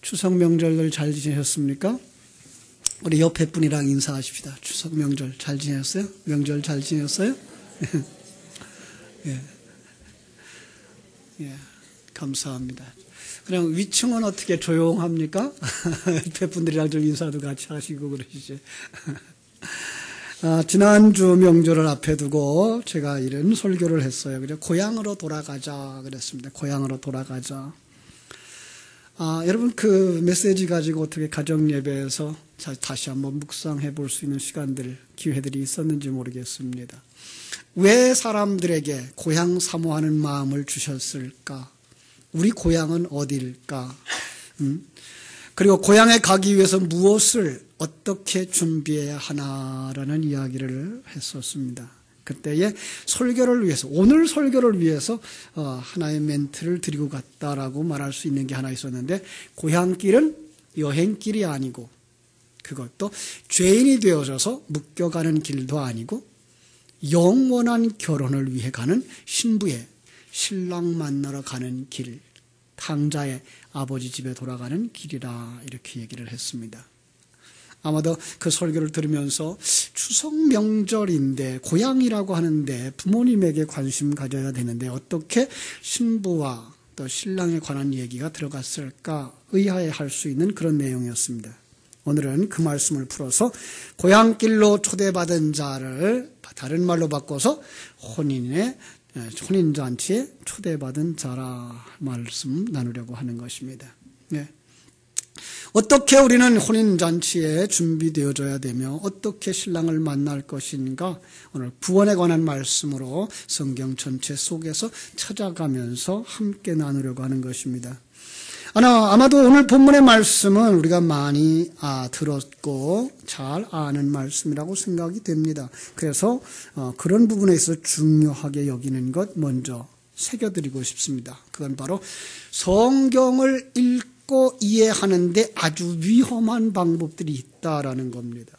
추석 명절들 잘 지내셨습니까? 우리 옆에 분이랑 인사하십시다. 추석 명절 잘 지내셨어요? 명절 잘 지내셨어요? 예. 예. 감사합니다. 그냥 위층은 어떻게 조용합니까? 옆에 분들이랑 좀 인사도 같이 하시고 그러시지. 지난주 명절을 앞에 두고 제가 이런 설교를 했어요. 그래서 고향으로 돌아가자 그랬습니다. 고향으로 돌아가자. 여러분 그 메시지 가지고 어떻게 가정 예배에서 다시 한번 묵상해 볼 수 있는 시간들, 기회들이 있었는지 모르겠습니다. 왜 사람들에게 고향 사모하는 마음을 주셨을까? 우리 고향은 어디일까? 그리고 고향에 가기 위해서 무엇을 어떻게 준비해야 하나라는 이야기를 했었습니다. 그때의 설교를 위해서, 오늘 설교를 위해서 하나의 멘트를 드리고 갔다라고 말할 수 있는 게 하나 있었는데, 고향길은 여행길이 아니고 그것도 죄인이 되어져서 묶여가는 길도 아니고 영원한 결혼을 위해 가는 신부의 신랑 만나러 가는 길, 탕자의 아버지 집에 돌아가는 길이라 이렇게 얘기를 했습니다. 아마도 그 설교를 들으면서 추석 명절인데 고향이라고 하는데 부모님에게 관심 가져야 되는데 어떻게 신부와 또 신랑에 관한 얘기가 들어갔을까 의아해할 수 있는 그런 내용이었습니다. 오늘은 그 말씀을 풀어서 고향길로 초대받은 자를 다른 말로 바꿔서 혼인잔치에 초대받은 자라 말씀 나누려고 하는 것입니다. 네. 어떻게 우리는 혼인잔치에 준비되어져야 되며 어떻게 신랑을 만날 것인가, 오늘 구원에 관한 말씀으로 성경 전체 속에서 찾아가면서 함께 나누려고 하는 것입니다. 아마도 오늘 본문의 말씀은 우리가 많이 들었고 잘 아는 말씀이라고 생각이 됩니다. 그래서 그런 부분에 있어서 중요하게 여기는 것 먼저 새겨드리고 싶습니다. 그건 바로 성경을 읽고 이해하는데 아주 위험한 방법들이 있다라는 겁니다.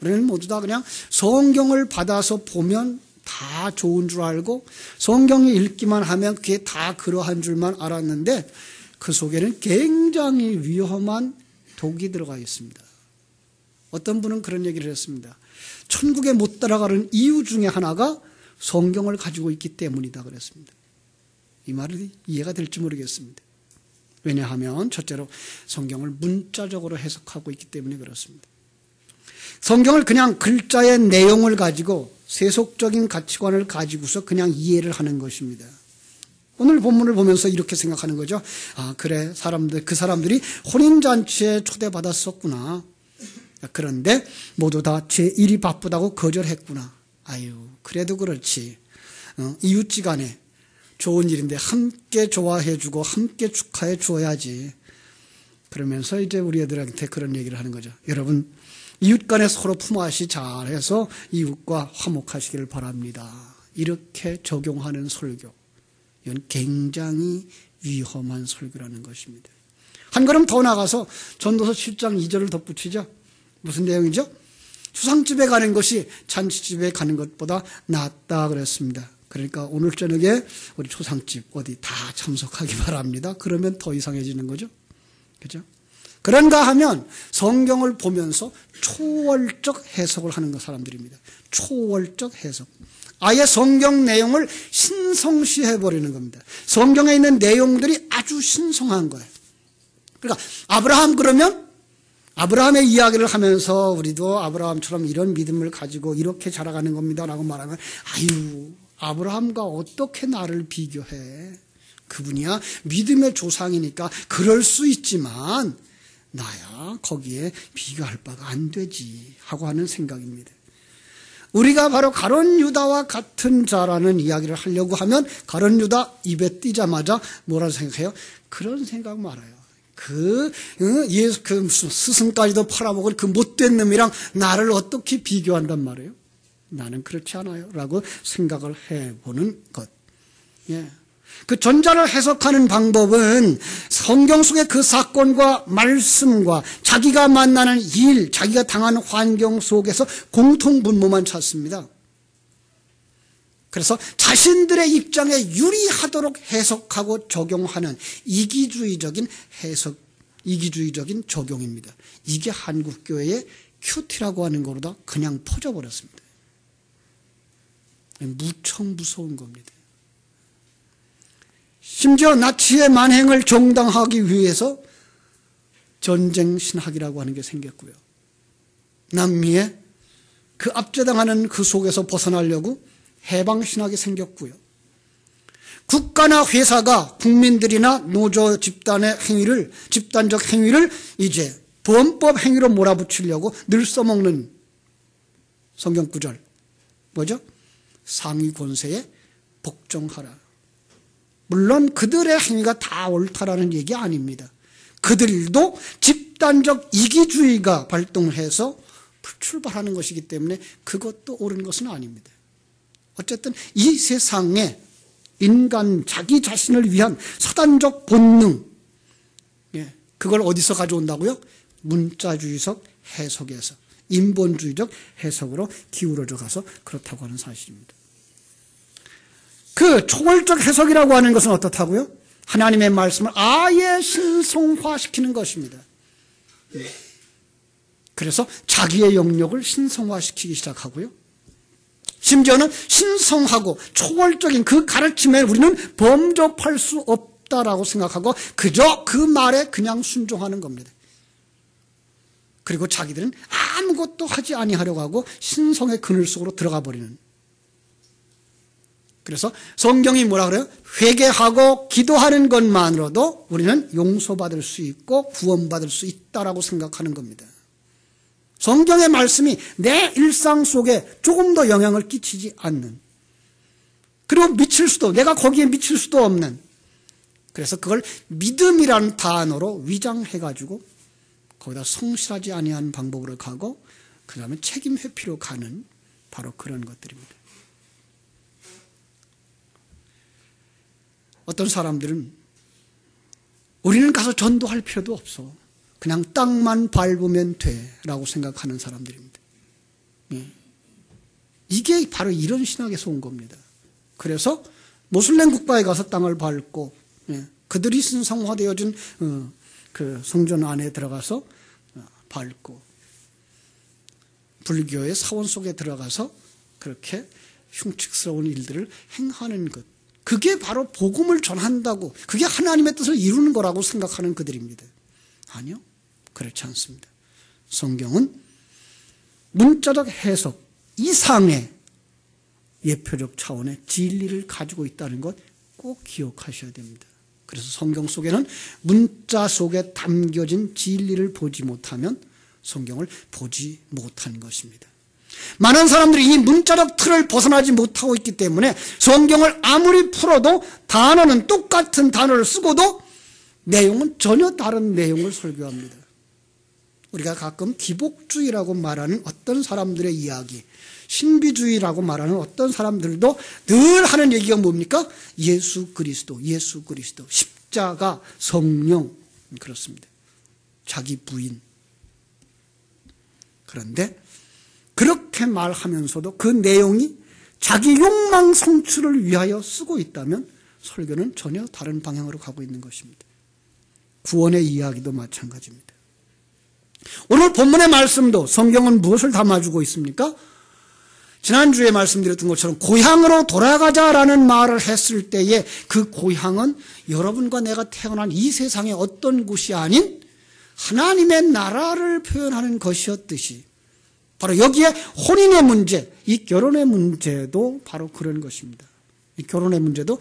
우리는 모두 다 그냥 성경을 받아서 보면 다 좋은 줄 알고 성경이 읽기만 하면 그게 다 그러한 줄만 알았는데 그 속에는 굉장히 위험한 독이 들어가 있습니다. 어떤 분은 그런 얘기를 했습니다. 천국에 못 따라가는 이유 중에 하나가 성경을 가지고 있기 때문이다 그랬습니다. 이 말이 이해가 될지 모르겠습니다. 왜냐하면 첫째로 성경을 문자적으로 해석하고 있기 때문에 그렇습니다. 성경을 그냥 글자의 내용을 가지고 세속적인 가치관을 가지고서 그냥 이해를 하는 것입니다. 오늘 본문을 보면서 이렇게 생각하는 거죠. 그래, 그 사람들이 혼인잔치에 초대받았었구나. 그런데 모두 다 제 일이 바쁘다고 거절했구나. 그래도 그렇지. 이웃지간에 좋은 일인데 함께 좋아해주고 함께 축하해 줘야지. 그러면서 이제 우리 애들한테 그런 얘기를 하는 거죠. 여러분, 이웃 간에 서로 품앗이 잘해서 이웃과 화목하시기를 바랍니다. 이렇게 적용하는 설교. 이건 굉장히 위험한 설교라는 것입니다. 한 걸음 더 나가서 전도서 7장 2절을 덧붙이죠. 무슨 내용이죠? 추상집에 가는 것이 잔치집에 가는 것보다 낫다 그랬습니다. 그러니까 오늘 저녁에 우리 초상집 어디 다 참석하기 바랍니다. 그러면 더 이상해지는 거죠. 그죠? 그런가 하면 성경을 보면서 초월적 해석을 하는 사람들입니다. 초월적 해석. 아예 성경 내용을 신성시해버리는 겁니다. 성경에 있는 내용들이 아주 신성한 거예요. 그러니까 아브라함 그러면 아브라함의 이야기를 하면서 우리도 아브라함처럼 이런 믿음을 가지고 이렇게 자라가는 겁니다 라고 말하면 아브라함과 어떻게 나를 비교해. 그분이야 믿음의 조상이니까 그럴 수 있지만 나야 거기에 비교할 바가 안 되지 하고 하는 생각입니다. 우리가 바로 가룟 유다와 같은 자라는 이야기를 하려고 하면 가룟 유다 입에 띄자마자 뭐라고 생각해요? 그런 생각 말아요. 예수 무슨 스승까지도 팔아먹을 그 못된 놈이랑 나를 어떻게 비교한단 말이에요? 나는 그렇지 않아요. 라고 생각을 해보는 것. 예. 그 전자를 해석하는 방법은 성경 속의 그 사건과 말씀과 자기가 만나는 일, 자기가 당하는 환경 속에서 공통분모만 찾습니다. 그래서 자신들의 입장에 유리하도록 해석하고 적용하는 이기주의적인 해석 이기주의적인 적용입니다. 이게 한국교회의 큐티라고 하는 거로다 그냥 퍼져버렸습니다. 무척 무서운 겁니다. 심지어 나치의 만행을 정당화하기 위해서 전쟁신학이라고 하는 게 생겼고요. 남미에 그 압제당하는 그 속에서 벗어나려고 해방신학이 생겼고요. 국가나 회사가 국민들이나 노조 집단적 행위를 이제 범법 행위로 몰아붙이려고 늘 써먹는 성경구절. 뭐죠? 상위 권세에 복종하라. 물론 그들의 행위가 다 옳다라는 얘기 아닙니다. 그들도 집단적 이기주의가 발동해서 출발하는 것이기 때문에 그것도 옳은 것은 아닙니다. 어쨌든 이 세상에 인간 자기 자신을 위한 사단적 본능, 그걸 어디서 가져온다고요? 문자주의적 해석에서, 인본주의적 해석으로 기울어져 가서 그렇다고 하는 사실입니다. 그 초월적 해석이라고 하는 것은 어떻다고요? 하나님의 말씀을 아예 신성화시키는 것입니다. 그래서 자기의 영역을 신성화시키기 시작하고요. 심지어는 신성하고 초월적인 그 가르침에 우리는 범접할 수 없다라고 생각하고 그저 그 말에 그냥 순종하는 겁니다. 그리고 자기들은 아무것도 하지 아니하려고 하고 신성의 그늘 속으로 들어가 버리는. 그래서 성경이 뭐라 그래요? 회개하고 기도하는 것만으로도 우리는 용서받을 수 있고 구원받을 수 있다라고 생각하는 겁니다. 성경의 말씀이 내 일상 속에 조금 더 영향을 끼치지 않는, 그리고 내가 거기에 미칠 수도 없는, 그래서 그걸 믿음이라는 단어로 위장해가지고 거기다 성실하지 아니한 방법으로 가고 그 다음에 책임 회피로 가는 바로 그런 것들입니다. 어떤 사람들은 우리는 가서 전도할 필요도 없어, 그냥 땅만 밟으면 돼라고 생각하는 사람들입니다. 이게 바로 이런 신학에서 온 겁니다. 그래서 모슬렘 국가에 가서 땅을 밟고 그들이 신성화되어진 그 성전 안에 들어가서 밟고 불교의 사원 속에 들어가서 그렇게 흉측스러운 일들을 행하는 것, 그게 바로 복음을 전한다고, 그게 하나님의 뜻을 이루는 거라고 생각하는 그들입니다. 아니요, 그렇지 않습니다. 성경은 문자적 해석 이상의 예표적 차원의 진리를 가지고 있다는 것 꼭 기억하셔야 됩니다. 그래서 성경 속에는 문자 속에 담겨진 진리를 보지 못하면 성경을 보지 못한 것입니다. 많은 사람들이 이 문자적 틀을 벗어나지 못하고 있기 때문에 성경을 아무리 풀어도 단어는 똑같은 단어를 쓰고도 내용은 전혀 다른 내용을 설교합니다. 우리가 가끔 기복주의라고 말하는 어떤 사람들의 이야기, 신비주의라고 말하는 어떤 사람들도 늘 하는 얘기가 뭡니까? 예수 그리스도, 십자가, 성령, 그렇습니다. 자기 부인. 그런데 그렇게 말하면서도 그 내용이 자기 욕망 성취를 위하여 쓰고 있다면 설교는 전혀 다른 방향으로 가고 있는 것입니다. 구원의 이야기도 마찬가지입니다. 오늘 본문의 말씀도 성경은 무엇을 담아주고 있습니까? 지난주에 말씀드렸던 것처럼 고향으로 돌아가자라는 말을 했을 때에 그 고향은 여러분과 내가 태어난 이 세상의 어떤 곳이 아닌 하나님의 나라를 표현하는 것이었듯이 바로 여기에 혼인의 문제, 이 결혼의 문제도 바로 그런 것입니다. 이 결혼의 문제도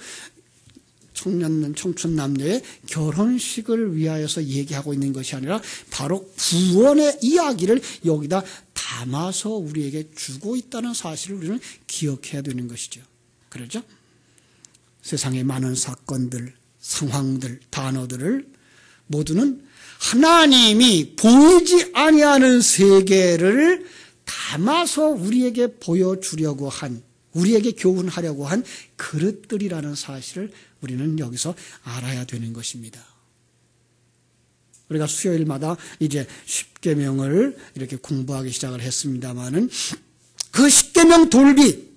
청춘 남녀의 결혼식을 위하여서 얘기하고 있는 것이 아니라 바로 구원의 이야기를 여기다 담아서 우리에게 주고 있다는 사실을 우리는 기억해야 되는 것이죠. 그렇죠? 세상의 많은 사건들, 상황들, 단어들을 모두는 하나님이 보이지 아니하는 세계를 담아서 우리에게 보여주려고 한, 우리에게 교훈하려고 한 그릇들이라는 사실을 우리는 여기서 알아야 되는 것입니다. 우리가 수요일마다 이제 십계명을 이렇게 공부하기 시작을 했습니다마는 그 십계명 돌비,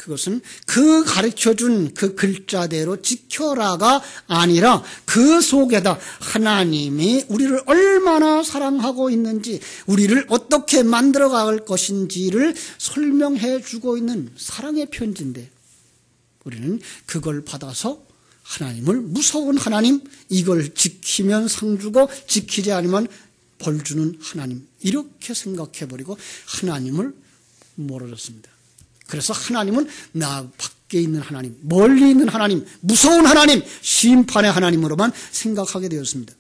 그것은 그 가르쳐준 그 글자대로 지켜라가 아니라 그 속에다 하나님이 우리를 얼마나 사랑하고 있는지, 우리를 어떻게 만들어갈 것인지를 설명해 주고 있는 사랑의 편지인데, 우리는 그걸 받아서 하나님을 무서운 하나님, 이걸 지키면 상 주고 지키지 않으면 벌 주는 하나님, 이렇게 생각해버리고 하나님을 멀어졌습니다. 그래서 하나님은 나 밖에 있는 하나님, 멀리 있는 하나님, 무서운 하나님, 심판의 하나님으로만 생각하게 되었습니다.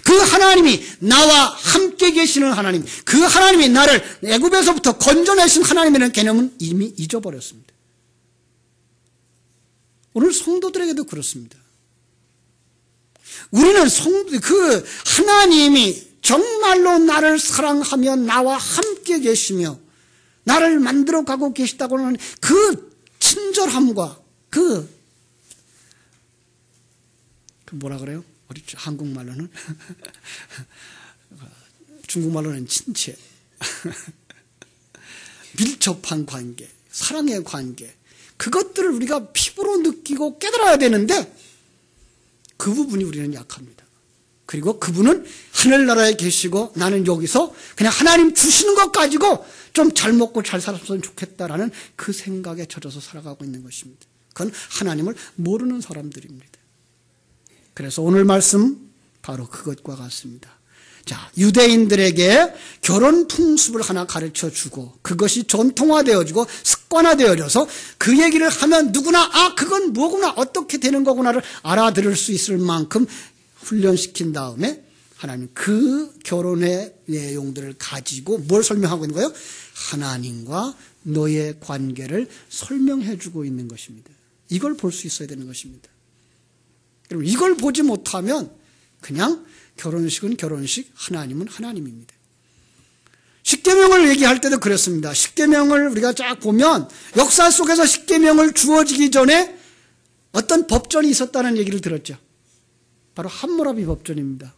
그 하나님이 나와 함께 계시는 하나님, 그 하나님이 나를 애굽에서부터 건져내신 하나님이라는 개념은 이미 잊어버렸습니다. 오늘 성도들에게도 그렇습니다. 우리는 그 하나님이 정말로 나를 사랑하며 나와 함께 계시며 나를 만들어가고 계시다고 하는 그 친절함과 그 뭐라 그래요? 우리 한국말로는 중국말로는 친체 밀접한 관계, 사랑의 관계, 그것들을 우리가 피부로 느끼고 깨달아야 되는데 그 부분이 우리는 약합니다. 그리고 그분은 하늘나라에 계시고 나는 여기서 그냥 하나님 주시는 것 가지고 좀 잘 먹고 잘 살았으면 좋겠다라는 그 생각에 젖어서 살아가고 있는 것입니다. 그건 하나님을 모르는 사람들입니다. 그래서 오늘 말씀 바로 그것과 같습니다. 자, 유대인들에게 결혼 풍습을 하나 가르쳐 주고 그것이 전통화되어지고 습관화되어져서 그 얘기를 하면 누구나 그건 뭐구나, 어떻게 되는 거구나를 알아들을 수 있을 만큼 훈련시킨 다음에 하나님 그 결혼의 내용들을 가지고 뭘 설명하고 있는 거예요? 하나님과 너의 관계를 설명해 주고 있는 것입니다. 이걸 볼 수 있어야 되는 것입니다. 여러분, 이걸 보지 못하면 그냥 결혼식은 결혼식, 하나님은 하나님입니다. 십계명을 얘기할 때도 그렇습니다. 십계명을 우리가 쫙 보면 역사 속에서 십계명을 주어지기 전에 어떤 법전이 있었다는 얘기를 들었죠. 바로 함무라비 법전입니다.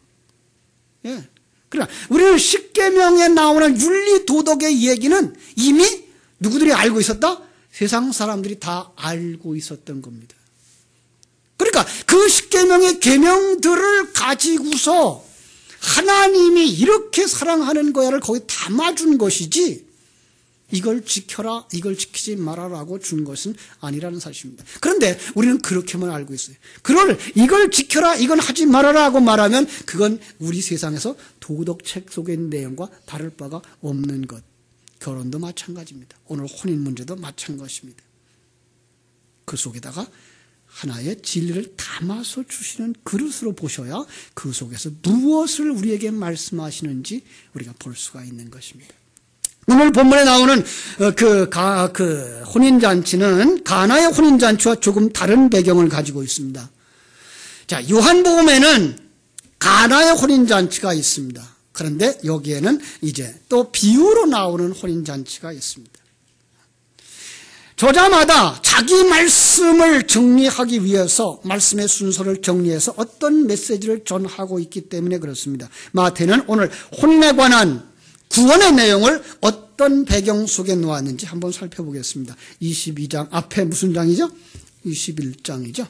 예. 그러나 우리는 십계명에 나오는 윤리 도덕의 얘기는 이미 누구들이 알고 있었다? 세상 사람들이 다 알고 있었던 겁니다. 그러니까 그 십계명의 계명들을 가지고서 하나님이 이렇게 사랑하는 거야를 거기 담아준 것이지, 이걸 지켜라, 이걸 지키지 말아라고 준 것은 아니라는 사실입니다. 그런데 우리는 그렇게만 알고 있어요. 이걸 지켜라, 이건 하지 말아라고 말하면 그건 우리 세상에서 도덕책 속의 내용과 다를 바가 없는 것. 결혼도 마찬가지입니다. 오늘 혼인 문제도 마찬가지입니다. 그 속에다가 하나의 진리를 담아서 주시는 그릇으로 보셔야 그 속에서 무엇을 우리에게 말씀하시는지 우리가 볼 수가 있는 것입니다. 오늘 본문에 나오는 그 혼인잔치는 가나의 혼인잔치와 조금 다른 배경을 가지고 있습니다. 자, 요한복음에는 가나의 혼인잔치가 있습니다. 그런데 여기에는 이제 또 비유로 나오는 혼인잔치가 있습니다. 저자마다 자기 말씀을 정리하기 위해서 말씀의 순서를 정리해서 어떤 메시지를 전하고 있기 때문에 그렇습니다. 마태는 오늘 혼인에 관한 구원의 내용을 어떤 배경 속에 놓았는지 한번 살펴보겠습니다. 22장 앞에 무슨 장이죠? 21장이죠.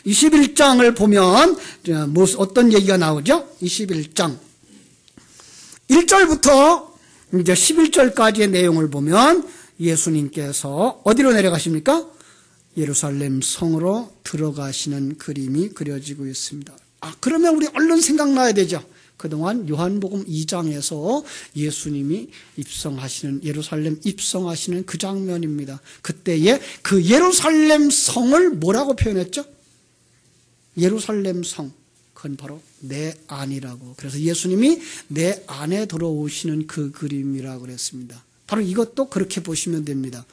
21장을 보면 어떤 얘기가 나오죠? 21장 1절부터 이제 11절까지의 내용을 보면 예수님께서 어디로 내려가십니까? 예루살렘 성으로 들어가시는 그림이 그려지고 있습니다. 그러면 우리 얼른 생각나야 되죠. 그동안 요한복음 2장에서 예수님이 예루살렘 입성하시는 그 장면입니다. 그때에 그 예루살렘 성을 뭐라고 표현했죠? 예루살렘 성. 그건 바로 내 안이라고. 그래서 예수님이 내 안에 들어오시는 그 그림이라고 그랬습니다. 바로 이것도 그렇게 보시면 됩니다.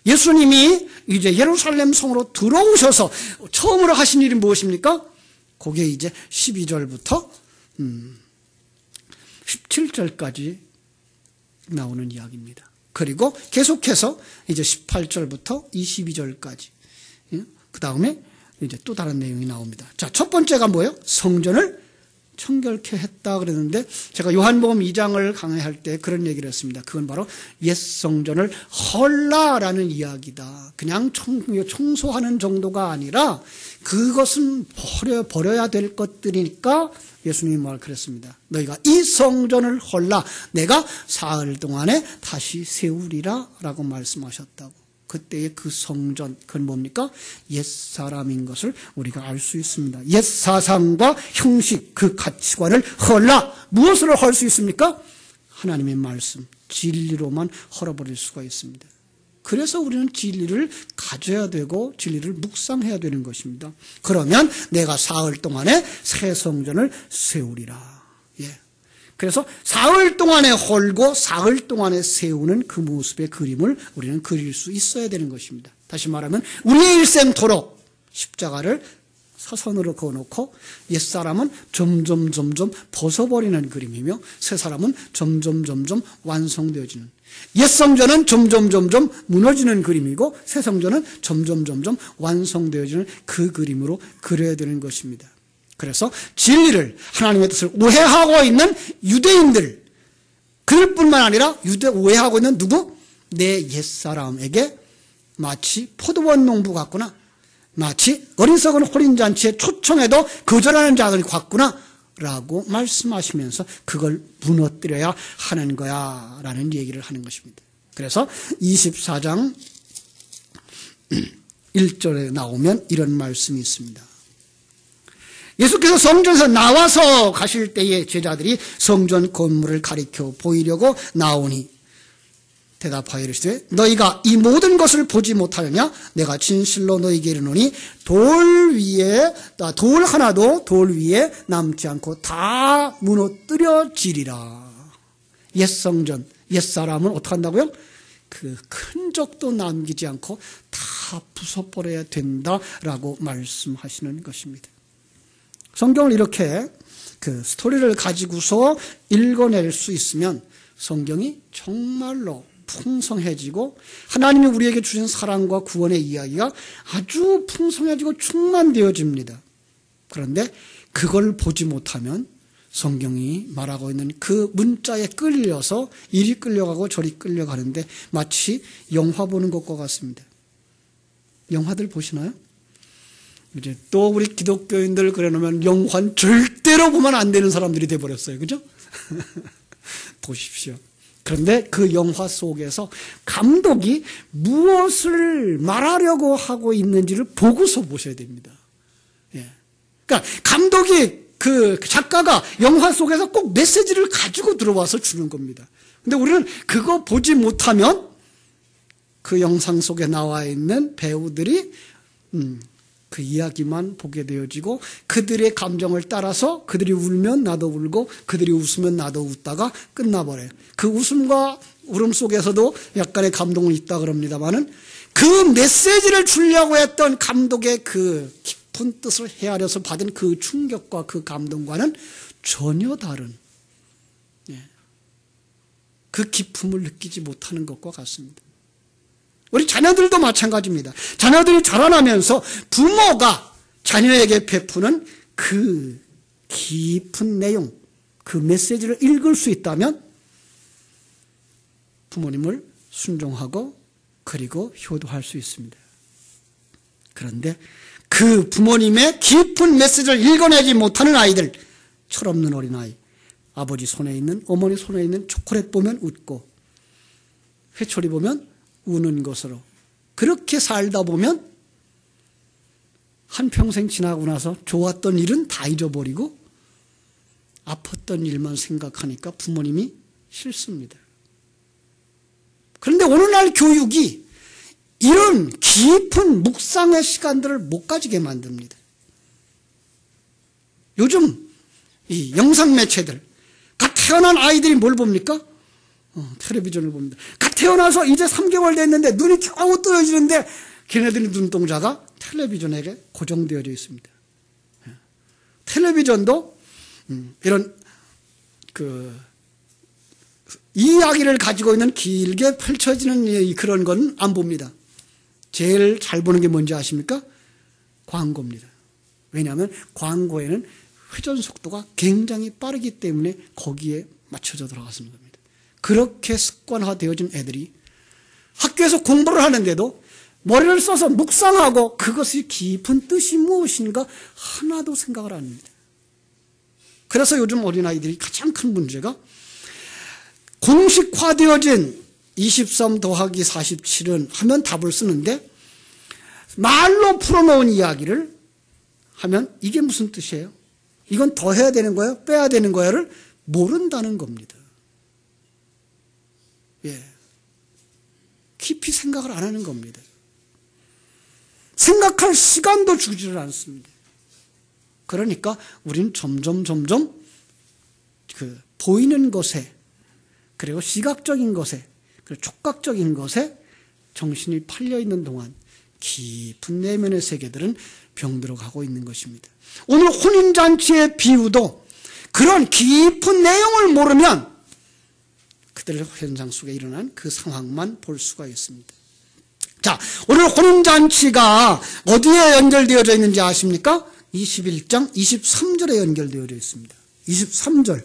예수님이 이제 예루살렘 성으로 들어오셔서 처음으로 하신 일이 무엇입니까? 그게 이제 12절부터 17절까지 나오는 이야기입니다. 그리고 계속해서 이제 18절부터 22절까지. 그 다음에 이제 또 다른 내용이 나옵니다. 자, 첫 번째가 뭐예요? 성전을 청결케 했다 그랬는데 제가 요한복음 2장을 강의할 때 그런 얘기를 했습니다. 그건 바로 옛 성전을 헐라라는 이야기다. 그냥 청소하는 정도가 아니라 그것은 버려야 될 것들이니까 예수님이 말 그랬습니다. 너희가 이 성전을 헐라 내가 사흘 동안에 다시 세우리라 라고 말씀하셨다고. 그때의 그 성전, 그건 뭡니까? 옛사람인 것을 우리가 알 수 있습니다. 옛사상과 형식, 그 가치관을 헐라. 무엇으로 헐 수 있습니까? 하나님의 말씀, 진리로만 헐어버릴 수가 있습니다. 그래서 우리는 진리를 가져야 되고 진리를 묵상해야 되는 것입니다. 그러면 내가 사흘 동안에 새 성전을 세우리라. 그래서 사흘 동안에 헐고 사흘 동안에 세우는 그 모습의 그림을 우리는 그릴 수 있어야 되는 것입니다. 다시 말하면 우리의 일생토록 십자가를 사선으로 그어놓고 옛사람은 점점 벗어버리는 그림이며 새사람은 점점 완성되어지는, 옛성전은 점점 무너지는 그림이고 새성전은 점점 완성되어지는 그 그림으로 그려야 되는 것입니다. 그래서 진리를, 하나님의 뜻을 오해하고 있는 유대인들, 그들뿐만 아니라 오해하고 있는 누구? 내 옛사람에게 마치 포도원 농부 같구나, 마치 어리석은 혼인잔치에 초청해도 거절하는 자들 같구나 라고 말씀하시면서 그걸 무너뜨려야 하는 거야 라는 얘기를 하는 것입니다. 그래서 24장 1절에 나오면 이런 말씀이 있습니다. 예수께서 성전에서 나와서 가실 때에 제자들이 성전 건물을 가리켜 보이려고 나오니 대답하여 이르시되 너희가 이 모든 것을 보지 못하느냐? 내가 진실로 너희에게 이르노니 돌 하나도 돌 위에 남지 않고 다 무너뜨려지리라. 옛성전, 옛사람은 어떻게 한다고요? 그 흔적도 남기지 않고 다 부숴버려야 된다라고 말씀하시는 것입니다. 성경을 이렇게 그 스토리를 가지고서 읽어낼 수 있으면 성경이 정말로 풍성해지고 하나님이 우리에게 주신 사랑과 구원의 이야기가 아주 풍성해지고 충만되어집니다. 그런데 그걸 보지 못하면 성경이 말하고 있는 그 문자에 끌려서 이리 끌려가고 저리 끌려가는데 마치 영화 보는 것과 같습니다. 영화들 보시나요? 이제 또 우리 기독교인들 그래놓으면 영화는 절대로 보면 안 되는 사람들이 돼버렸어요. 그죠? 보십시오. 그런데 그 영화 속에서 감독이 무엇을 말하려고 하고 있는지를 보고서 보셔야 됩니다. 그러니까 감독이 그 작가가 영화 속에서 꼭 메시지를 가지고 들어와서 주는 겁니다. 근데 우리는 그거 보지 못하면 그 영상 속에 나와 있는 배우들이 그 이야기만 보게 되어지고 그들의 감정을 따라서 그들이 울면 나도 울고 그들이 웃으면 나도 웃다가 끝나버려요. 그 웃음과 울음 속에서도 약간의 감동은 있다 그럽니다만은 그 메시지를 주려고 했던 감독의 그 깊은 뜻을 헤아려서 받은 그 충격과 그 감동과는 전혀 다른 그 기쁨을 느끼지 못하는 것과 같습니다. 우리 자녀들도 마찬가지입니다. 자녀들이 자라나면서 부모가 자녀에게 베푸는 그 깊은 내용, 그 메시지를 읽을 수 있다면 부모님을 순종하고 그리고 효도할 수 있습니다. 그런데 그 부모님의 깊은 메시지를 읽어내지 못하는 아이들, 철없는 어린아이, 아버지 손에 있는, 어머니 손에 있는 초콜릿 보면 웃고 회초리 보면 우는 것으로 그렇게 살다 보면 한평생 지나고 나서 좋았던 일은 다 잊어버리고 아팠던 일만 생각하니까 부모님이 싫습니다. 그런데 오늘날 교육이 이런 깊은 묵상의 시간들을 못 가지게 만듭니다. 요즘 이 영상 매체들, 갓 태어난 아이들이 뭘 봅니까? 텔레비전을 봅니다. 갓 태어나서 이제 3개월 됐는데 눈이 겨우 뜨여지는데 걔네들의 눈동자가 텔레비전에게 고정되어져 있습니다. 텔레비전도 이런 그 이야기를 가지고 있는 길게 펼쳐지는 그런 건 안 봅니다. 제일 잘 보는 게 뭔지 아십니까? 광고입니다. 왜냐하면 광고에는 회전 속도가 굉장히 빠르기 때문에 거기에 맞춰져 들어가는 겁니다. 그렇게 습관화되어진 애들이 학교에서 공부를 하는데도 머리를 써서 묵상하고 그것이 깊은 뜻이 무엇인가 하나도 생각을 안 합니다. 그래서 요즘 어린아이들이 가장 큰 문제가 공식화되어진 23 더하기 47은 하면 답을 쓰는데 말로 풀어놓은 이야기를 하면 이게 무슨 뜻이에요? 이건 더 해야 되는 거예요? 빼야 되는 거야를 모른다는 겁니다. 예. 깊이 생각을 안 하는 겁니다. 생각할 시간도 주지를 않습니다. 그러니까 우리는 점점 그 보이는 것에 그리고 시각적인 것에 그리고 촉각적인 것에 정신이 팔려 있는 동안 깊은 내면의 세계들은 병들어 가고 있는 것입니다. 오늘 혼인잔치의 비유도 그런 깊은 내용을 모르면 그들의 현장 속에 일어난 그 상황만 볼 수가 있습니다. 자, 오늘 혼인잔치가 어디에 연결되어져 있는지 아십니까? 21장 23절에 연결되어져 있습니다. 23절.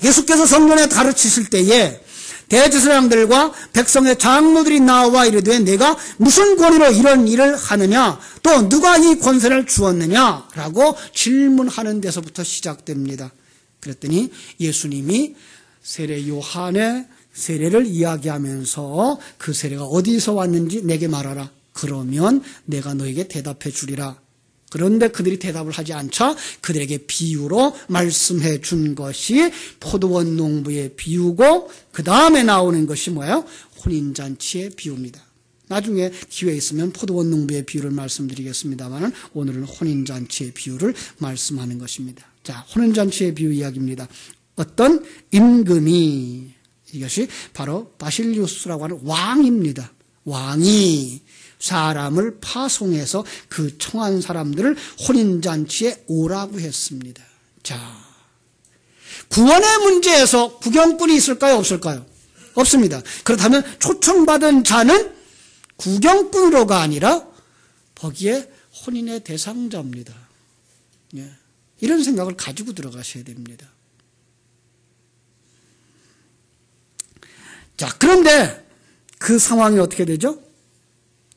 예수께서 성전에 가르치실 때에 대제사장들과 백성의 장로들이 나와 이르되 내가 무슨 권위로 이런 일을 하느냐 또 누가 이 권세를 주었느냐라고 질문하는 데서부터 시작됩니다. 그랬더니 예수님이 세례 요한의 세례를 이야기하면서 그 세례가 어디서 왔는지 내게 말하라. 그러면 내가 너에게 대답해 주리라. 그런데 그들이 대답을 하지 않자 그들에게 비유로 말씀해 준 것이 포도원 농부의 비유고 그 다음에 나오는 것이 뭐예요? 혼인잔치의 비유입니다. 나중에 기회 있으면 포도원 농부의 비유를 말씀드리겠습니다만 오늘은 혼인잔치의 비유를 말씀하는 것입니다. 자, 혼인잔치의 비유 이야기입니다. 어떤 임금이 이것이 바로 바실리우스라고 하는 왕입니다. 왕이 사람을 파송해서 그 청한 사람들을 혼인잔치에 오라고 했습니다. 자, 구원의 문제에서 구경꾼이 있을까요? 없을까요? 없습니다. 그렇다면 초청받은 자는 구경꾼으로가 아니라 거기에 혼인의 대상자입니다. 예. 이런 생각을 가지고 들어가셔야 됩니다. 자, 그런데 그 상황이 어떻게 되죠?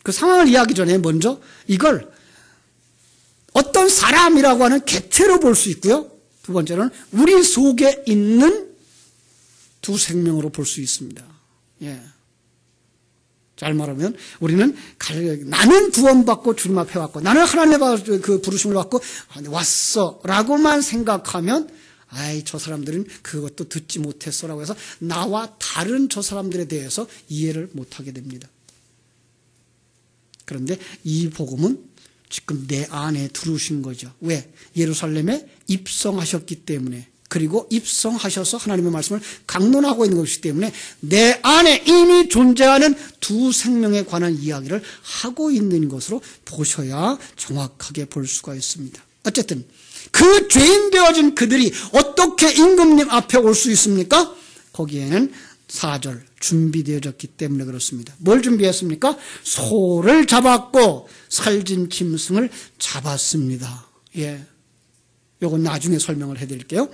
그 상황을 이해하기 전에 먼저 이걸 어떤 사람이라고 하는 객체로 볼 수 있고요. 두 번째는 우리 속에 있는 두 생명으로 볼 수 있습니다. 예. 잘 말하면 우리는 나는 구원받고 주님 앞에 왔고 나는 하나님의 그 부르심을 받고 왔어 라고만 생각하면 아이 저 사람들은 그것도 듣지 못했어라고 해서 나와 다른 저 사람들에 대해서 이해를 못하게 됩니다. 그런데 이 복음은 지금 내 안에 들어오신 거죠. 왜? 예루살렘에 입성하셨기 때문에 그리고 입성하셔서 하나님의 말씀을 강론하고 있는 것이기 때문에 내 안에 이미 존재하는 두 생명에 관한 이야기를 하고 있는 것으로 보셔야 정확하게 볼 수가 있습니다. 어쨌든 그 죄인 되어진 그들이 어떻게 임금님 앞에 올 수 있습니까? 거기에는 4절 준비되어졌기 때문에 그렇습니다. 뭘 준비했습니까? 소를 잡았고 살진 짐승을 잡았습니다. 예, 요건 나중에 설명을 해드릴게요.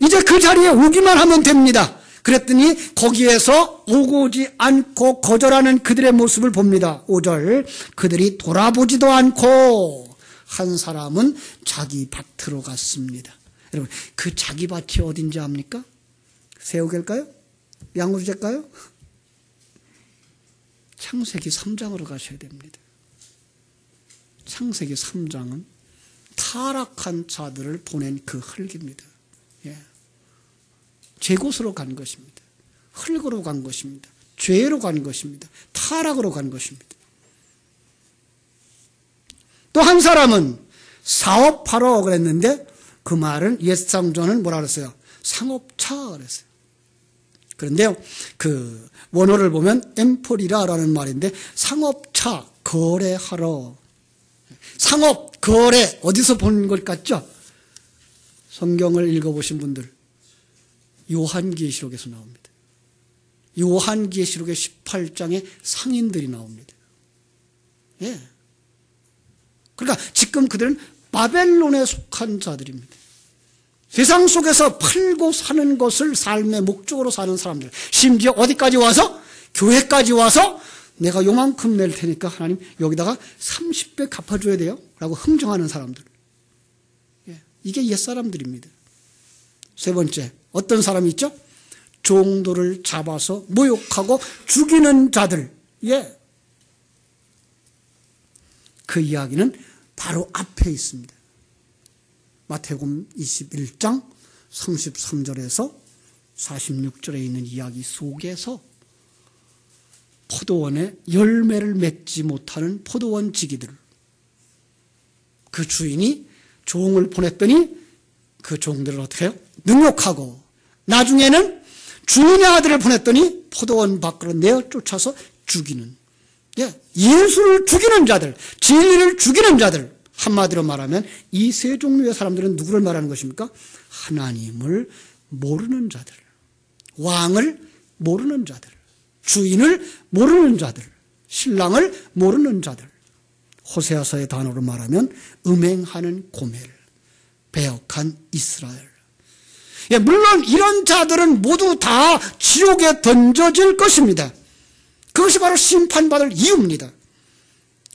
이제 그 자리에 오기만 하면 됩니다. 그랬더니 거기에서 오고지 않고 거절하는 그들의 모습을 봅니다. 5절 그들이 돌아보지도 않고 한 사람은 자기 밭으로 갔습니다. 여러분 그 자기 밭이 어딘지 압니까? 새우길까요? 양우리일까요? 창세기 3장으로 가셔야 됩니다. 창세기 3장은 타락한 자들을 보낸 그 흙입니다. 예. 제 곳으로 간 것입니다. 흙으로 간 것입니다. 죄로 간 것입니다. 타락으로 간 것입니다. 또 한 사람은 사업하러 그랬는데 그 말은 옛상조는 뭐라 그랬어요? 상업차 그랬어요. 그런데요, 그 원어를 보면 엠포리라라는 말인데 상업차 거래하러 상업 거래 어디서 본 것 같죠? 성경을 읽어보신 분들 요한계시록에서 나옵니다. 요한계시록의 18장에 상인들이 나옵니다. 예. 그러니까 지금 그들은 바벨론에 속한 자들입니다. 세상 속에서 팔고 사는 것을 삶의 목적으로 사는 사람들, 심지어 어디까지 와서? 교회까지 와서 내가 요만큼 낼 테니까 하나님 여기다가 30배 갚아줘야 돼요 라고 흥정하는 사람들. 이게 옛사람들입니다. 세 번째, 어떤 사람이 있죠? 종도를 잡아서 모욕하고 죽이는 자들. 그 이야기는 바로 앞에 있습니다. 마태복음 21장 33절에서 46절에 있는 이야기 속에서 포도원에 열매를 맺지 못하는 포도원 지기들, 그 주인이 종을 보냈더니 그 종들을 어떻게 해요? 능욕하고, 나중에는 주인의 아들을 보냈더니 포도원 밖으로 내어 쫓아서 죽이는, 예수를 죽이는 자들, 진리를 죽이는 자들. 한마디로 말하면 이 세 종류의 사람들은 누구를 말하는 것입니까? 하나님을 모르는 자들, 왕을 모르는 자들, 주인을 모르는 자들, 신랑을 모르는 자들. 호세아서의 단어로 말하면 음행하는 고멜, 배역한 이스라엘. 물론 이런 자들은 모두 다 지옥에 던져질 것입니다. 그것이 바로 심판받을 이유입니다.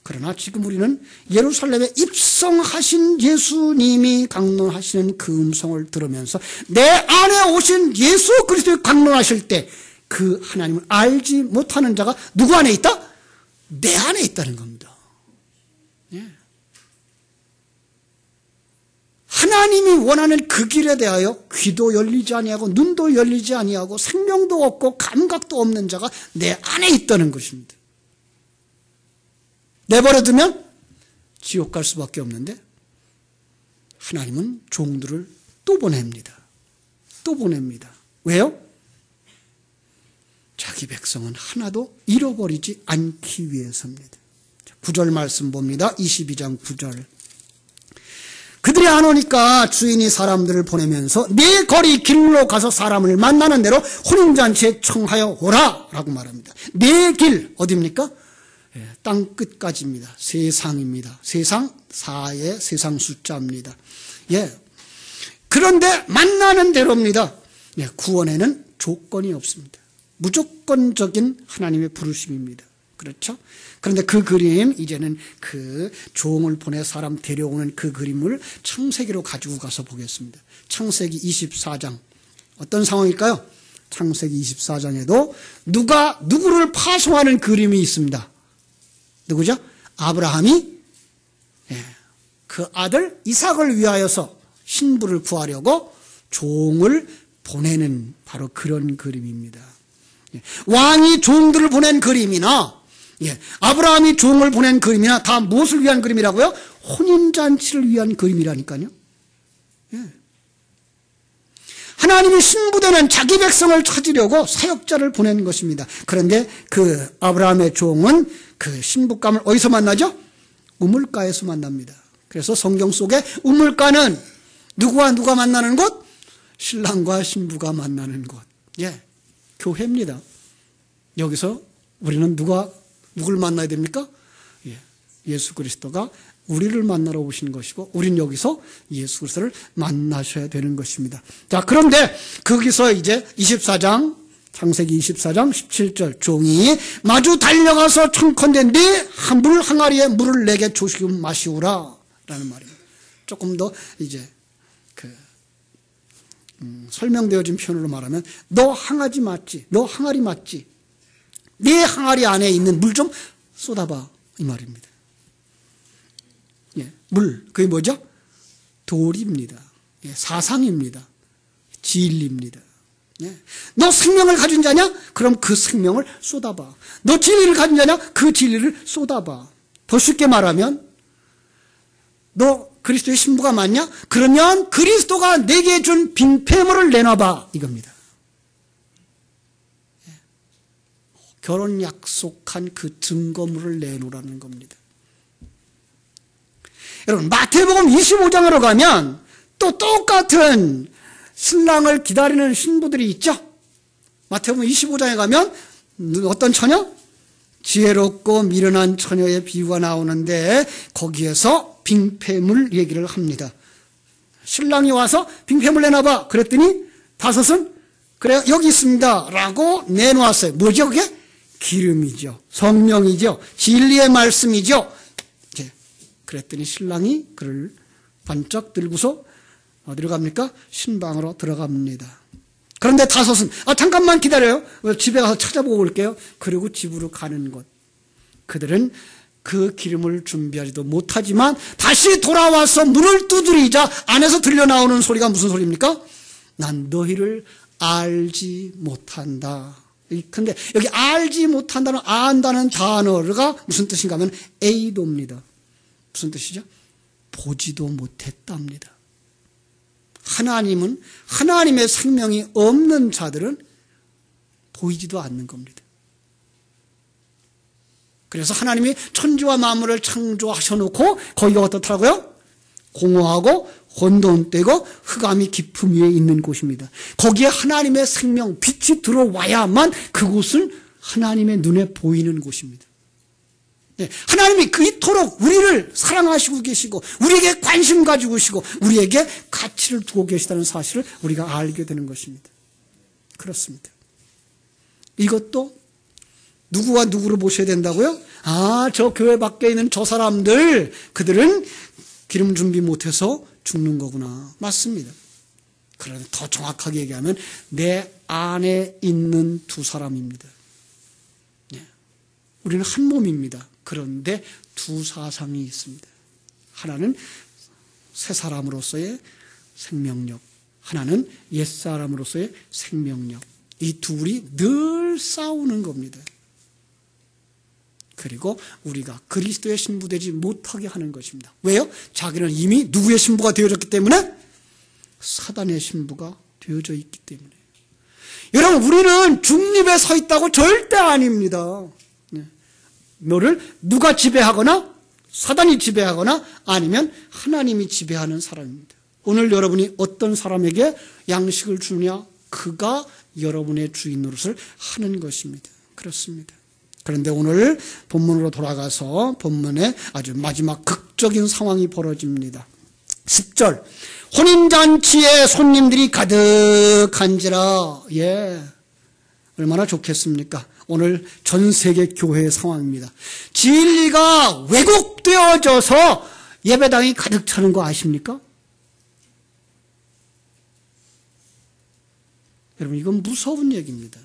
그러나 지금 우리는 예루살렘에 입성하신 예수님이 강론하시는 그 음성을 들으면서 내 안에 오신 예수 그리스도의 강론하실 때 그 하나님을 알지 못하는 자가 누구 안에 있다? 내 안에 있다는 겁니다. 하나님이 원하는 그 길에 대하여 귀도 열리지 아니하고 눈도 열리지 아니하고 생명도 없고 감각도 없는 자가 내 안에 있다는 것입니다. 내버려두면 지옥 갈 수밖에 없는데 하나님은 종들을 또 보냅니다. 또 보냅니다. 왜요? 자기 백성은 하나도 잃어버리지 않기 위해서입니다. 9절 말씀 봅니다. 22장 9절. 그들이 안 오니까 주인이 사람들을 보내면서 네 거리 길로 가서 사람을 만나는 대로 혼인잔치에 청하여 오라 라고 말합니다. 네 길 어디입니까? 땅 끝까지입니다. 세상입니다. 세상 4의 세상 숫자입니다. 그런데 만나는 대로입니다. 구원에는 조건이 없습니다. 무조건적인 하나님의 부르심입니다. 그렇죠? 그런데 그 그림, 이제는 그 종을 보내 사람 데려오는 그 그림을 창세기로 가지고 가서 보겠습니다. 창세기 24장. 어떤 상황일까요? 창세기 24장에도 누가 누구를 파송하는 그림이 있습니다. 누구죠? 아브라함이 그 아들 이삭을 위하여서 신부를 구하려고 종을 보내는 바로 그런 그림입니다. 왕이 종들을 보낸 그림이나 아브라함이 종을 보낸 그림이나 다 무엇을 위한 그림이라고요? 혼인잔치를 위한 그림이라니까요. 하나님이 신부되는 자기 백성을 찾으려고 사역자를 보낸 것입니다. 그런데 그 아브라함의 종은 그 신부감을 어디서 만나죠? 우물가에서 만납니다. 그래서 성경 속에 우물가는 누구와 누가 만나는 곳? 신랑과 신부가 만나는 곳. 교회입니다. 여기서 우리는 누굴 만나야 됩니까? 예수 그리스도가 우리를 만나러 오신 것이고 우린 여기서 예수 그리스도를 만나셔야 되는 것입니다. 자, 그런데 거기서 이제 24장 창세기 24장 17절 종이 마주 달려가서 청컨대 네 물 항아리에 물을 내게 조금 마시우라 라는 말입니다. 조금 더 이제 설명되어진 표현으로 말하면 너 항아리 맞지? 너 항아리 맞지? 네 항아리 안에 있는 물 좀 쏟아봐 이 말입니다. 물, 그게 뭐죠? 도리입니다. 사상입니다. 진리입니다. 너 생명을 가진 자냐? 그럼 그 생명을 쏟아봐. 너 진리를 가진 자냐? 그 진리를 쏟아봐. 더 쉽게 말하면 너 그리스도의 신부가 맞냐? 그러면 그리스도가 내게 준 빈폐물을 내놔봐 이겁니다. 결혼 약속한 그 증거물을 내놓으라는 겁니다. 여러분 마태복음 25장으로 가면 또 똑같은 신랑을 기다리는 신부들이 있죠. 마태복음 25장에 가면 어떤 처녀? 지혜롭고 미련한 처녀의 비유가 나오는데 거기에서 빙폐물 얘기를 합니다. 신랑이 와서 빙패물 내놔봐. 그랬더니 다섯은 그래 여기 있습니다 라고 내놓았어요. 뭐죠 그게? 기름이죠. 성령이죠. 진리의 말씀이죠. 그랬더니 신랑이 그를 반짝 들고서 어디로 갑니까? 신방으로 들어갑니다. 그런데 다섯은 잠깐만 기다려요. 집에 가서 찾아보고 올게요. 그리고 집으로 가는 것. 그들은 그 기름을 준비하지도 못하지만 다시 돌아와서 문을 두드리자 안에서 들려나오는 소리가 무슨 소리입니까? 난 너희를 알지 못한다. 근데 여기 알지 못한다는 안다는 단어가 무슨 뜻인가 하면 에이도입니다. 무슨 뜻이죠? 보지도 못했답니다. 하나님은 하나님의 생명이 없는 자들은 보이지도 않는 겁니다. 그래서 하나님이 천지와 만물을 창조하셔놓고 거기가 어떻더라고요? 공허하고 혼돈되고 흑암이 깊음 위에 있는 곳입니다. 거기에 하나님의 생명, 빛이 들어와야만 그곳은 하나님의 눈에 보이는 곳입니다. 하나님이 그토록 우리를 사랑하시고 계시고 우리에게 관심 가지고 계시고 우리에게 가치를 두고 계시다는 사실을 우리가 알게 되는 것입니다. 그렇습니다. 이것도 누구와 누구를 보셔야 된다고요? 저 교회 밖에 있는 저 사람들, 그들은 기름 준비 못해서 죽는 거구나. 맞습니다. 그런데 더 정확하게 얘기하면 내 안에 있는 두 사람입니다. 우리는 한 몸입니다. 그런데 두 사상이 있습니다. 하나는 새 사람으로서의 생명력, 하나는 옛 사람으로서의 생명력. 이 둘이 늘 싸우는 겁니다. 그리고 우리가 그리스도의 신부되지 못하게 하는 것입니다. 왜요? 자기는 이미 누구의 신부가 되어졌기 때문에? 사단의 신부가 되어져 있기 때문에. 여러분, 우리는 중립에 서 있다고 절대 아닙니다. 너를 누가 지배하거나 사단이 지배하거나 아니면 하나님이 지배하는 사람입니다. 오늘 여러분이 어떤 사람에게 양식을 주냐, 그가 여러분의 주인 노릇을 하는 것입니다. 그렇습니다. 그런데 오늘 본문으로 돌아가서 본문에 아주 마지막 극적인 상황이 벌어집니다. 10절, 혼인잔치에 손님들이 가득한지라. 얼마나 좋겠습니까? 오늘 전 세계 교회의 상황입니다. 진리가 왜곡되어져서 예배당이 가득 차는 거 아십니까? 여러분, 이건 무서운 얘기입니다.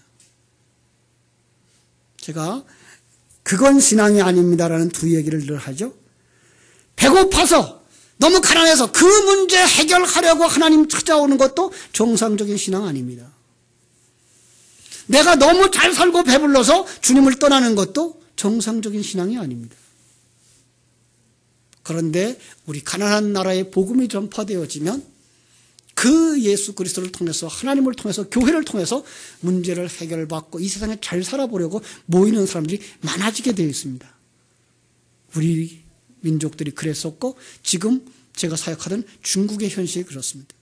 제가 그건 신앙이 아닙니다라는 두 얘기를 늘 하죠. 배고파서 너무 가난해서 그 문제 해결하려고 하나님 찾아오는 것도 정상적인 신앙 아닙니다. 내가 너무 잘 살고 배불러서 주님을 떠나는 것도 정상적인 신앙이 아닙니다. 그런데 우리 가난한 나라의 복음이 전파되어지면 그 예수 그리스도를 통해서 하나님을 통해서 교회를 통해서 문제를 해결받고 이 세상에 잘 살아보려고 모이는 사람들이 많아지게 되어 있습니다. 우리 민족들이 그랬었고 지금 제가 사역하던 중국의 현실이 그렇습니다.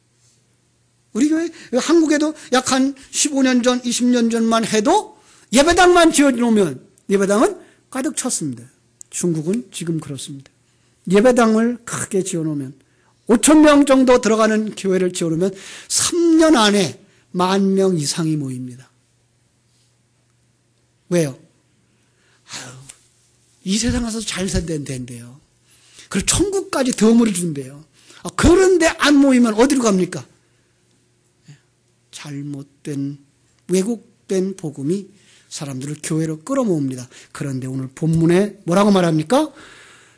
우리 교회 한국에도 약 한 15년 전 20년 전만 해도 예배당만 지어놓으면 예배당은 가득 찼습니다. 중국은 지금 그렇습니다. 예배당을 크게 지어놓으면 5,000명 정도 들어가는 교회를 지어놓으면 3년 안에 10,000명 이상이 모입니다. 왜요? 이 세상 가서 잘 산다는데요. 그리고 천국까지 덤을 준대요. 그런데 안 모이면 어디로 갑니까? 잘못된 왜곡된 복음이 사람들을 교회로 끌어모읍니다. 그런데 오늘 본문에 뭐라고 말합니까?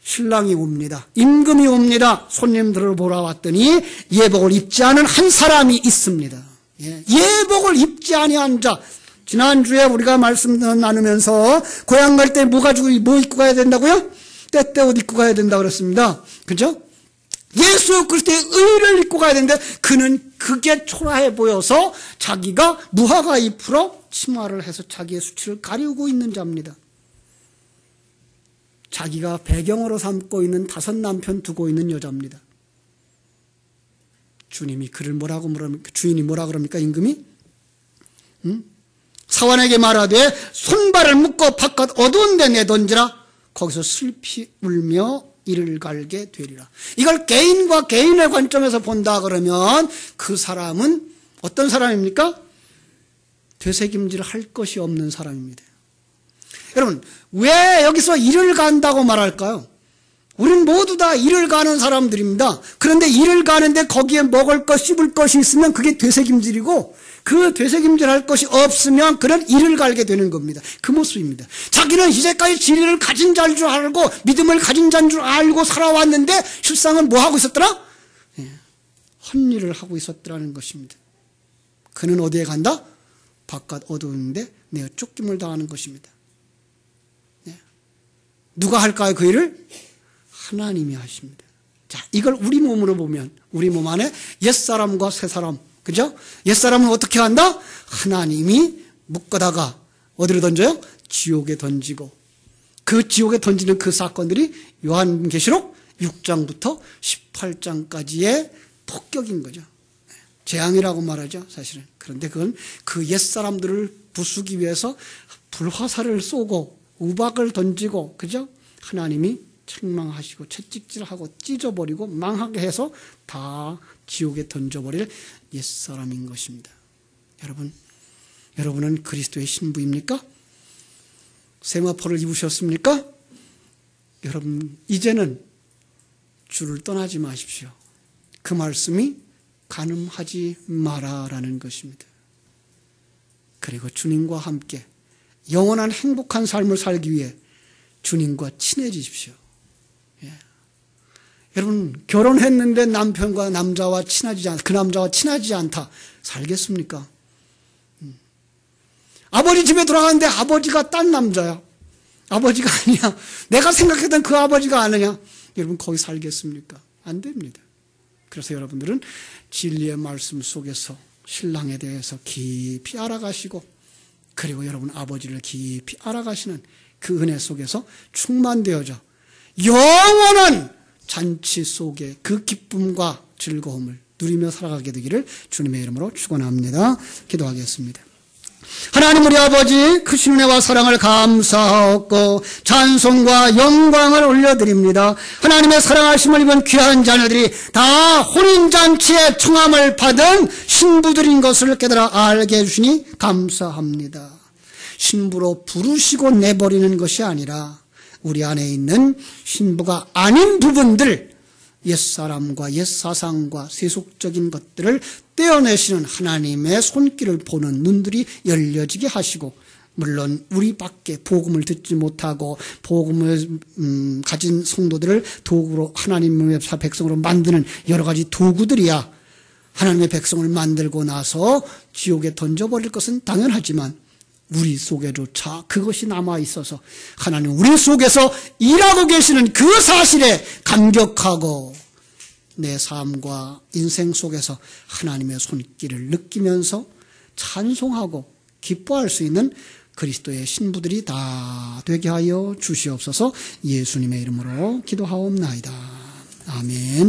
신랑이 옵니다. 임금이 옵니다. 손님들을 보러 왔더니 예복을 입지 않은 한 사람이 있습니다. 예복을 입지 아니한 자. 지난주에 우리가 말씀 나누면서 고향 갈 때 뭐 입고 가야 된다고요? 때때 옷 입고 가야 된다고 그랬습니다. 그죠? 예수 그리스도의 의를 입고 가야 되는데 그는 그게 초라해 보여서 자기가 무화과 잎으로 치마를 해서 자기의 수치를 가리우고 있는 자입니다. 자기가 배경으로 삼고 있는 5 남편 두고 있는 여자입니다. 주님이 그를 뭐라고 물습니까? 주인이 뭐라 그럽니까? 임금이? 사환에게 말하되 손발을 묶어 바깥 어두운 데 내던지라. 거기서 슬피 울며 이를 갈게 되리라. 이걸 개인과 개인의 관점에서 본다 그러면 그 사람은 어떤 사람입니까? 되새김질 할 것이 없는 사람입니다. 여러분, 왜 여기서 이를 간다고 말할까요? 우린 모두 다 이를 가는 사람들입니다. 그런데 이를 가는데 거기에 먹을 것, 씹을 것이 있으면 그게 되새김질이고, 그 되새김질 할 것이 없으면 그런 이를 갈게 되는 겁니다. 그 모습입니다. 자기는 이제까지 진리를 가진 자인 줄 알고 믿음을 가진 자인 줄 알고 살아왔는데 실상은 뭐 하고 있었더라? 헛일을 하고 있었더라는 것입니다. 그는 어디에 간다? 바깥 어두운데 내어 쫓김을 당하는 것입니다. 누가 할까요? 그 일을? 하나님이 하십니다. 자, 이걸 우리 몸으로 보면 우리 몸 안에 옛사람과 새사람, 그죠? 옛사람은 어떻게 한다? 하나님이 묶어다가 어디로 던져요? 지옥에 던지고, 그 지옥에 던지는 그 사건들이 요한계시록 6장부터 18장까지의 폭격인 거죠. 재앙이라고 말하죠, 사실은. 그런데 그건 그 옛사람들을 부수기 위해서 불화살을 쏘고 우박을 던지고, 그죠? 하나님이 책망하시고 채찍질하고 찢어버리고 망하게 해서 다 지옥에 던져버릴 옛사람인 것입니다. 여러분은 그리스도의 신부입니까? 세마포를 입으셨습니까? 여러분, 이제는 주를 떠나지 마십시오. 그 말씀이 간음하지 마라라는 것입니다. 그리고 주님과 함께 영원한 행복한 삶을 살기 위해 주님과 친해지십시오. 여러분, 결혼했는데 남편과 남자와 친하지 않다, 그 남자와 친하지 않다, 살겠습니까? 아버지 집에 돌아가는데 아버지가 딴 남자야. 아버지가 아니야. 내가 생각했던 그 아버지가 아니냐. 여러분, 거기 살겠습니까? 안 됩니다. 그래서 여러분들은 진리의 말씀 속에서 신랑에 대해서 깊이 알아가시고, 그리고 여러분 아버지를 깊이 알아가시는 그 은혜 속에서 충만되어져 영원한 잔치 속에 그 기쁨과 즐거움을 누리며 살아가게 되기를 주님의 이름으로 축원합니다. 기도하겠습니다. 하나님 우리 아버지, 크신 은혜와 사랑을 감사하고 찬송과 영광을 올려드립니다. 하나님의 사랑하심을 입은 귀한 자녀들이 다 혼인잔치의 청함을 받은 신부들인 것을 깨달아 알게 해주시니 감사합니다. 신부로 부르시고 내버리는 것이 아니라 우리 안에 있는 신부가 아닌 부분들, 옛사람과 옛사상과 세속적인 것들을 떼어내시는 하나님의 손길을 보는 눈들이 열려지게 하시고, 물론 우리 밖에 복음을 듣지 못하고 복음을 가진 성도들을 도구로 하나님의 백성으로 만드는 여러 가지 도구들이야 하나님의 백성을 만들고 나서 지옥에 던져버릴 것은 당연하지만, 우리 속에조차 그것이 남아있어서 하나님 우리 속에서 일하고 계시는 그 사실에 감격하고 내 삶과 인생 속에서 하나님의 손길을 느끼면서 찬송하고 기뻐할 수 있는 그리스도의 신부들이 다 되게 하여 주시옵소서. 예수님의 이름으로 기도하옵나이다. 아멘.